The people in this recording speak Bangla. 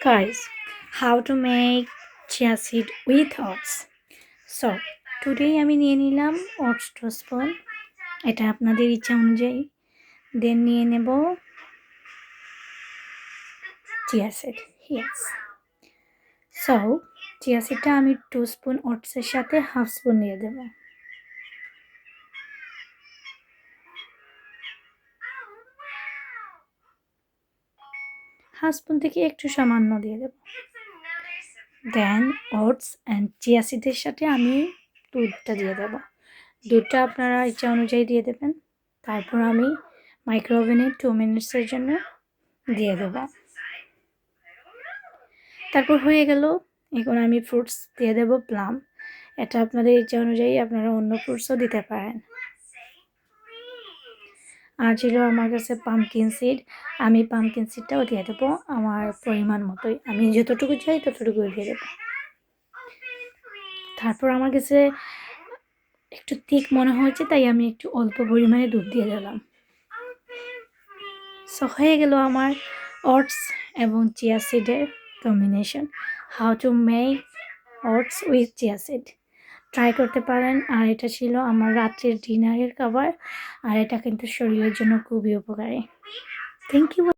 Guys, how to make chia seed with oats. So today আমি নিয়ে নিলাম oats 2 স্পুন, এটা আপনাদের ইচ্ছা অনুযায়ী। দেন নিয়ে নেব chia seed. Yes. So chia seedটা আমি 2 স্পুন ওটসের সাথে হাফ স্পুন দিয়ে দেব। হাফ স্পুন থেকে একটু সামান্য দিয়ে দেব। দেন ওটস অ্যান্ড চিয়া সিডের সাথে আমি দুধটা দিয়ে দেব। দুধটা আপনারা ইচ্ছা অনুযায়ী দিয়ে দেবেন। তারপর আমি মাইক্রো ওভেনে 2 মিনিটসের জন্য দিয়ে দেব। তারপর হয়ে গেল। এখন আমি ফ্রুটস দিয়ে দেব প্লাম। এটা আপনাদের ইচ্ছা অনুযায়ী আপনারা অন্য ফ্রুটসও দিতে পারেন। আর ছিল আমার কাছে পামকিন সিড, আমি পামকিন সিডটাও দিয়ে দেবো আমার পরিমাণ মতোই। আমি যতটুকু চাই ততটুকুই দিয়ে দেবো। তারপর আমার কাছে একটু থিক মনে হয়েছে, তাই আমি একটু অল্প পরিমাণে দুধ দিয়ে দিলাম। সো হয়ে গেল আমার ওটস এবং চিয়া সিডের combination. How to make oats with chia seed, try করতে পারেন। আর এটা ছিল আমার রাত্রের ডিনারের খাবার, আর এটা কিন্তু শরীরের জন্য খুবই উপকারী। Thank you.